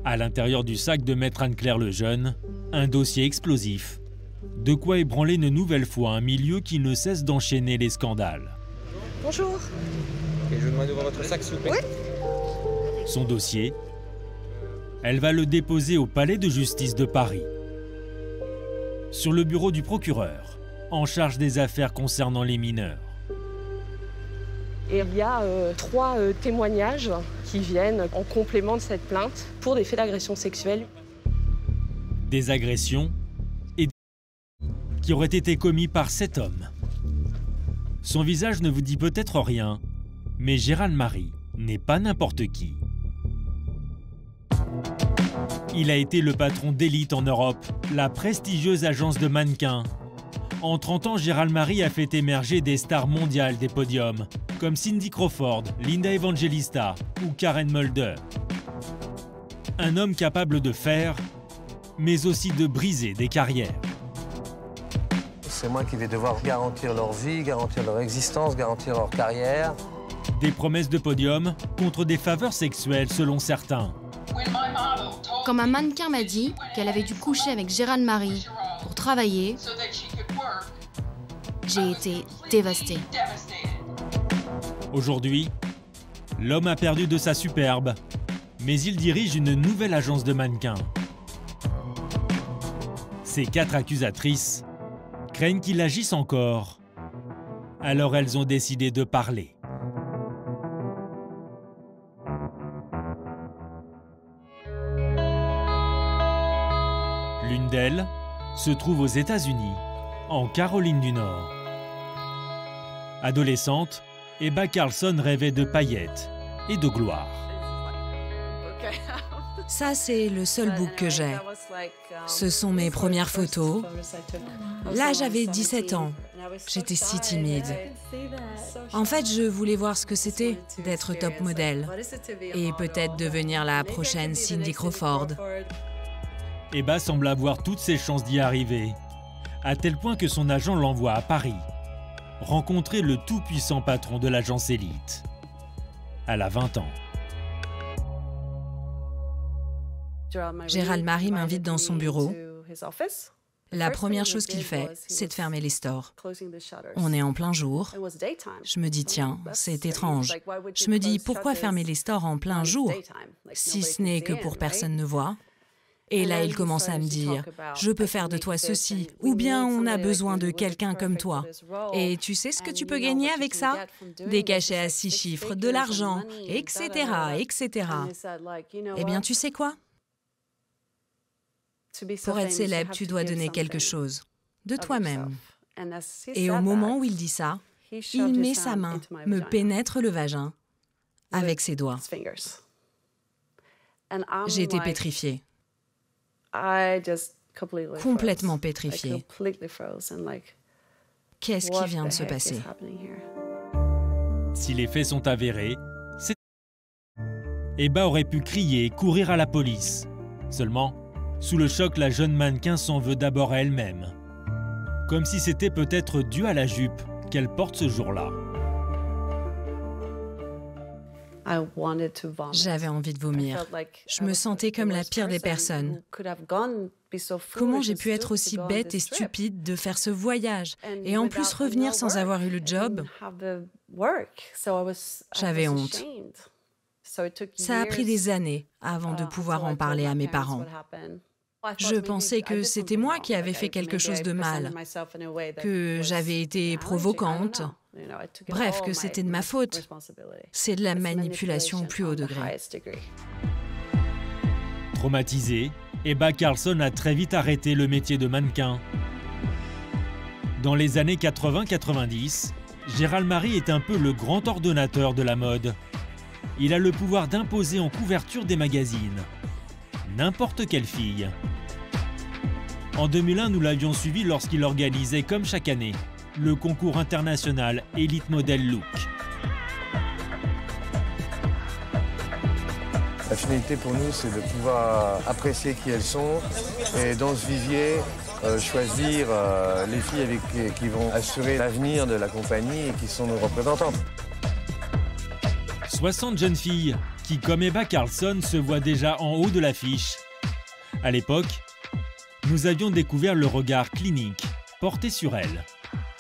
À l'intérieur du sac de Maître Anne-Claire Lejeune, un dossier explosif. De quoi ébranler une nouvelle fois un milieu qui ne cesse d'enchaîner les scandales. Bonjour. Et je vous demande d'ouvrir votre sac, s'il vous plaît. Oui. Son dossier, elle va le déposer au Palais de justice de Paris. Sur le bureau du procureur, en charge des affaires concernant les mineurs. Et il y a 3 témoignages qui viennent en complément de cette plainte pour des faits d'agression sexuelle. Des agressions et qui auraient été commis par cet homme. Son visage ne vous dit peut-être rien, mais Gérald Marie n'est pas n'importe qui. Il a été le patron d'Élite en Europe, la prestigieuse agence de mannequins. En 30 ans, Gérald Marie a fait émerger des stars mondiales des podiums, comme Cindy Crawford, Linda Evangelista ou Karen Mulder. Un homme capable de faire, mais aussi de briser des carrières. C'est moi qui vais devoir garantir leur vie, garantir leur existence, garantir leur carrière. Des promesses de podium contre des faveurs sexuelles selon certains. Quand ma mannequin m'a dit qu'elle avait dû coucher avec Gérald Marie pour travailler, j'ai été dévastée. Aujourd'hui, l'homme a perdu de sa superbe, mais il dirige une nouvelle agence de mannequins. Ces 4 accusatrices craignent qu'il agisse encore. Alors elles ont décidé de parler. L'une d'elles se trouve aux États-Unis, en Caroline du Nord. Adolescente, Ebba Carlson rêvait de paillettes et de gloire. Ça, c'est le seul book que j'ai. Ce sont mes premières photos. Là, j'avais 17 ans. J'étais si timide. En fait, je voulais voir ce que c'était d'être top modèle et peut-être devenir la prochaine Cindy Crawford. Ebba semble avoir toutes ses chances d'y arriver, à tel point que son agent l'envoie à Paris, rencontrer le tout-puissant patron de l'agence Élite. Elle a 20 ans. Gérald Marie m'invite dans son bureau. La première chose qu'il fait, c'est de fermer les stores. On est en plein jour. Je me dis, tiens, c'est étrange. Je me dis, pourquoi fermer les stores en plein jour, si ce n'est que pour personne ne voit? Et là, il commence à me dire, je peux faire de toi ceci, ou bien on a besoin de quelqu'un comme toi. Et tu sais ce que tu peux gagner avec ça? Des cachets à 6 chiffres, de l'argent, etc., etc. Eh bien, tu sais quoi? Pour être célèbre, tu dois donner quelque chose de toi-même. Et au moment où il dit ça, il met sa main, me pénètre le vagin avec ses doigts. J'ai été pétrifiée. Complètement pétrifiée. Qu'est-ce qui vient de se passer? Si les faits sont avérés, Ebba aurait pu crier et courir à la police. Seulement, sous le choc, la jeune mannequin s'en veut d'abord à elle-même. Comme si c'était peut-être dû à la jupe qu'elle porte ce jour-là. J'avais envie de vomir. Je me sentais comme la pire des personnes. Comment j'ai pu être aussi bête et stupide de faire ce voyage et en plus revenir sans avoir eu le job? J'avais honte. Ça a pris des années avant de pouvoir en parler à mes parents. Je pensais que c'était moi qui avais fait quelque chose de mal, que j'avais été provocante. Bref, que c'était de ma faute. C'est de la manipulation au plus haut degré. Traumatisée, Ebba Carlson a très vite arrêté le métier de mannequin. Dans les années 80-90, Gérald Marie est un peu le grand ordonnateur de la mode. Il a le pouvoir d'imposer en couverture des magazines n'importe quelle fille. En 2001, nous l'avions suivi lorsqu'il organisait, comme chaque année, le concours international Elite Model Look. La finalité pour nous, c'est de pouvoir apprécier qui elles sont et dans ce vivier, choisir les filles qui vont assurer l'avenir de la compagnie et qui sont nos représentantes. 60 jeunes filles qui, comme Ebba Carlsson, se voit déjà en haut de l'affiche. À l'époque, nous avions découvert le regard clinique porté sur elle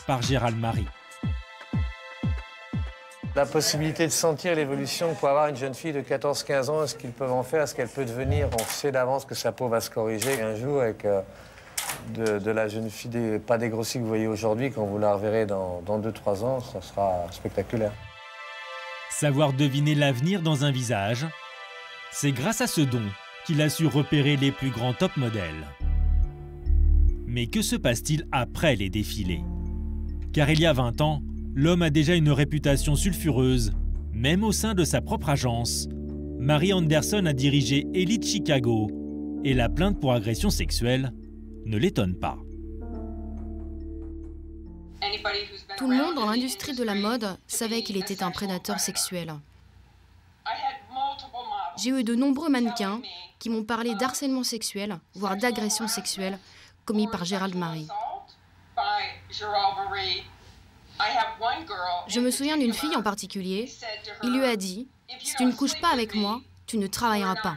par Gérald Marie. La possibilité de sentir l'évolution que peut avoir une jeune fille de 14-15 ans, ce qu'ils peuvent en faire, ce qu'elle peut devenir. On sait d'avance que sa peau va se corriger un jour avec de la jeune fille, pas dégrossie que vous voyez aujourd'hui, quand vous la reverrez dans 2-3 ans, ça sera spectaculaire. Savoir deviner l'avenir dans un visage, c'est grâce à ce don qu'il a su repérer les plus grands top modèles. Mais que se passe-t-il après les défilés? Car il y a 20 ans, l'homme a déjà une réputation sulfureuse, même au sein de sa propre agence. Mary Anderson a dirigé Elite Chicago, et la plainte pour agression sexuelle ne l'étonne pas. Tout le monde dans l'industrie de la mode savait qu'il était un prédateur sexuel. J'ai eu de nombreux mannequins qui m'ont parlé d'harcèlement sexuel, voire d'agression sexuelle, commis par Gérald Marie. Je me souviens d'une fille en particulier. Il lui a dit « Si tu ne couches pas avec moi, tu ne travailleras pas ».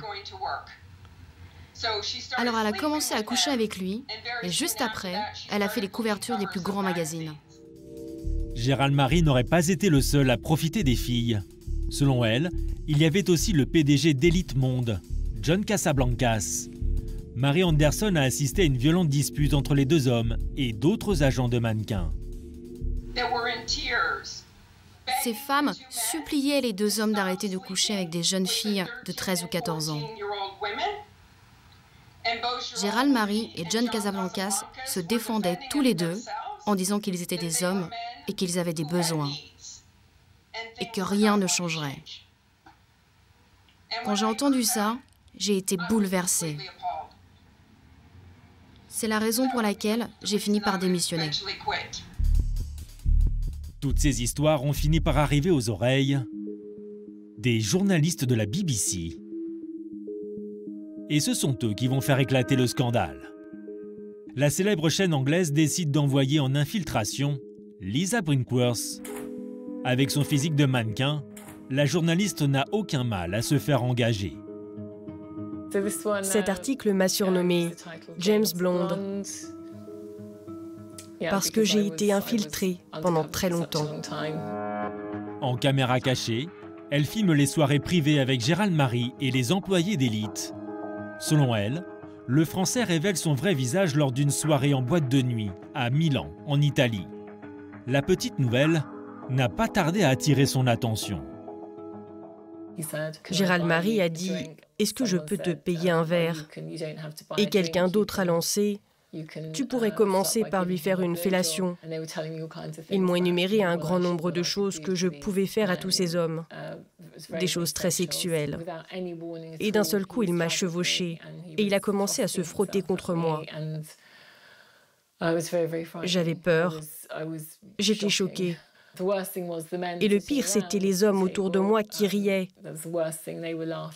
Alors elle a commencé à coucher avec lui, et juste après, elle a fait les couvertures des plus grands magazines. Gérald Marie n'aurait pas été le seul à profiter des filles. Selon elle, il y avait aussi le PDG d'Elite Monde, John Casablancas. Mary Anderson a assisté à une violente dispute entre les deux hommes et d'autres agents de mannequins. Ces femmes suppliaient les deux hommes d'arrêter de coucher avec des jeunes filles de 13 ou 14 ans. Gérald Marie et John Casablancas se défendaient tous les deux en disant qu'ils étaient des hommes et qu'ils avaient des besoins et que rien ne changerait. Quand j'ai entendu ça, j'ai été bouleversée. C'est la raison pour laquelle j'ai fini par démissionner. Toutes ces histoires ont fini par arriver aux oreilles des journalistes de la BBC. Et ce sont eux qui vont faire éclater le scandale. La célèbre chaîne anglaise décide d'envoyer en infiltration Lisa Brinkworth. Avec son physique de mannequin, la journaliste n'a aucun mal à se faire engager. Cet article m'a surnommée James Blonde parce que j'ai été infiltrée pendant très longtemps. En caméra cachée, elle filme les soirées privées avec Gérald Marie et les employés d'Elite. Selon elle, le Français révèle son vrai visage lors d'une soirée en boîte de nuit à Milan, en Italie. La petite nouvelle n'a pas tardé à attirer son attention. Gérald Marie a dit « Est-ce que je peux te payer un verre ?» Et quelqu'un d'autre a lancé « Tu pourrais commencer par lui faire une fellation. » Ils m'ont énuméré un grand nombre de choses que je pouvais faire à tous ces hommes, des choses très sexuelles. Et d'un seul coup, il m'a chevauché et il a commencé à se frotter contre moi. J'avais peur, j'étais choquée. Et le pire, c'était les hommes autour de moi qui riaient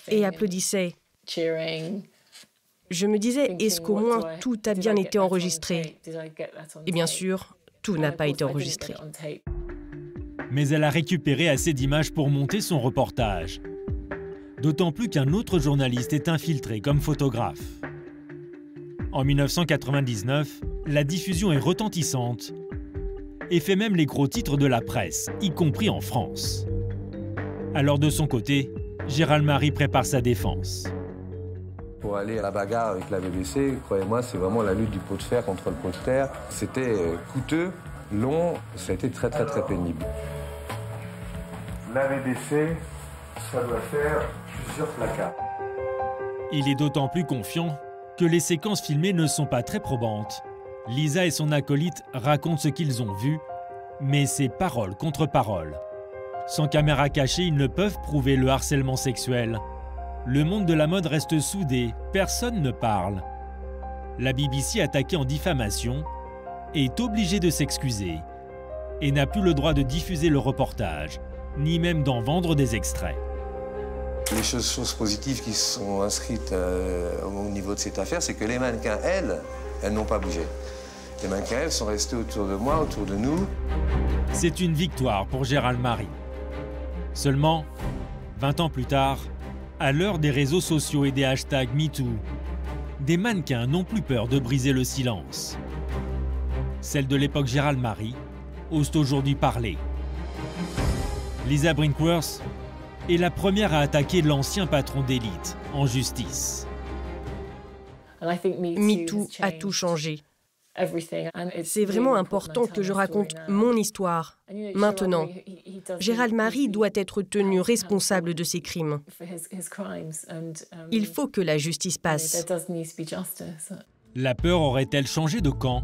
et applaudissaient. Je me disais, est-ce qu'au moins tout a bien été enregistré? Et bien sûr, tout n'a pas été enregistré. Mais elle a récupéré assez d'images pour monter son reportage. D'autant plus qu'un autre journaliste est infiltré comme photographe. En 1999, la diffusion est retentissante et fait même les gros titres de la presse, y compris en France. Alors de son côté, Gérald Marie prépare sa défense. Pour aller à la bagarre avec la BBC, croyez-moi, c'est vraiment la lutte du pot de fer contre le pot de terre. C'était coûteux, long, ça a été très pénible. La BBC, ça doit faire plusieurs placards. Il est d'autant plus confiant que les séquences filmées ne sont pas très probantes. Lisa et son acolyte racontent ce qu'ils ont vu, mais c'est parole contre parole. Sans caméra cachée, ils ne peuvent prouver le harcèlement sexuel. Le monde de la mode reste soudé, personne ne parle. La BBC, attaquée en diffamation, est obligée de s'excuser et n'a plus le droit de diffuser le reportage, ni même d'en vendre des extraits. Les choses positives qui sont inscrites au niveau de cette affaire, c'est que les mannequins, elles n'ont pas bougé. Les mannequins, elles sont restées autour de moi, autour de nous. C'est une victoire pour Gérald Marie. Seulement, 20 ans plus tard, À l'heure des réseaux sociaux et des hashtags MeToo, des mannequins n'ont plus peur de briser le silence. Celles de l'époque Gérald Marie osent aujourd'hui parler. Lisa Brinkworth est la première à attaquer l'ancien patron d'élite en justice. MeToo a tout changé. C'est vraiment important que je raconte mon histoire. Maintenant, Gérald Marie doit être tenu responsable de ses crimes. Il faut que la justice passe. La peur aurait-elle changé de camp?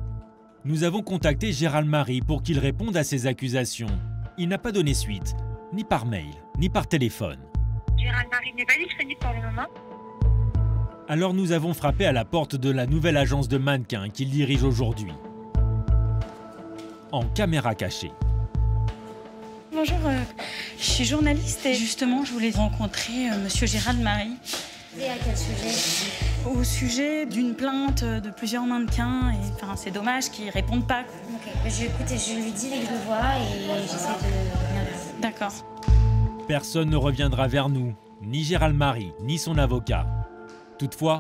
Nous avons contacté Gérald Marie pour qu'il réponde à ces accusations. Il n'a pas donné suite, ni par mail, ni par téléphone. Gérald Marie n'est pas disponible pour le moment. Alors nous avons frappé à la porte de la nouvelle agence de mannequins qu'il dirige aujourd'hui. En caméra cachée. Bonjour, je suis journaliste et justement je voulais rencontrer monsieur Gérald Marie. Et à quel sujet? Au sujet d'une plainte de plusieurs mannequins. C'est dommage qu'ils ne répondent pas. Ok, je lui dis dès que je le vois et j'essaie de venir vers vous. D'accord. Personne ne reviendra vers nous, ni Gérald Marie, ni son avocat. Toutefois,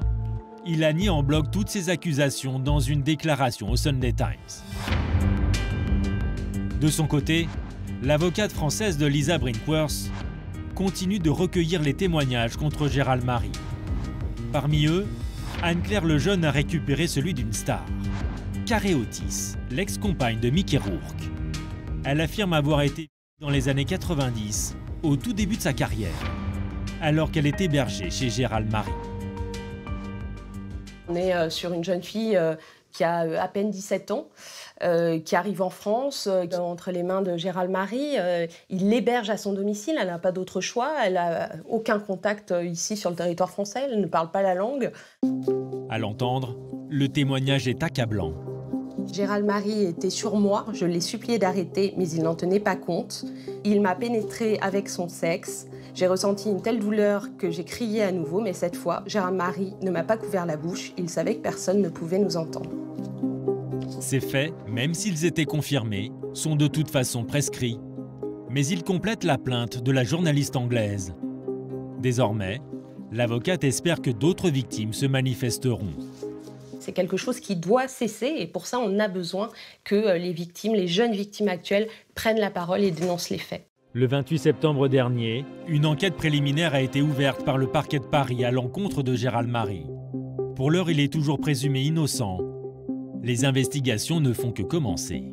il a nié en bloc toutes ces accusations dans une déclaration au Sunday Times. De son côté, l'avocate française de Lisa Brinkworth continue de recueillir les témoignages contre Gérald Marie. Parmi eux, Anne-Claire Lejeune a récupéré celui d'une star, Carré Otis, l'ex-compagne de Mickey Rourke. Elle affirme avoir été dans les années 90, au tout début de sa carrière, alors qu'elle est hébergée chez Gérald Marie. On est sur une jeune fille qui a à peine 17 ans, qui arrive en France, entre les mains de Gérald Marie. Il l'héberge à son domicile, elle n'a pas d'autre choix, elle n'a aucun contact ici sur le territoire français, elle ne parle pas la langue. À l'entendre, le témoignage est accablant. Gérald Marie était sur moi, je l'ai supplié d'arrêter, mais il n'en tenait pas compte. Il m'a pénétrée avec son sexe. J'ai ressenti une telle douleur que j'ai crié à nouveau, mais cette fois, Gérald Marie ne m'a pas couvert la bouche. Il savait que personne ne pouvait nous entendre. Ces faits, même s'ils étaient confirmés, sont de toute façon prescrits. Mais ils complètent la plainte de la journaliste anglaise. Désormais, l'avocate espère que d'autres victimes se manifesteront. C'est quelque chose qui doit cesser et pour ça, on a besoin que les victimes, les jeunes victimes actuelles, prennent la parole et dénoncent les faits. Le 28 septembre dernier, une enquête préliminaire a été ouverte par le parquet de Paris à l'encontre de Gérald Marie. Pour l'heure, il est toujours présumé innocent. Les investigations ne font que commencer.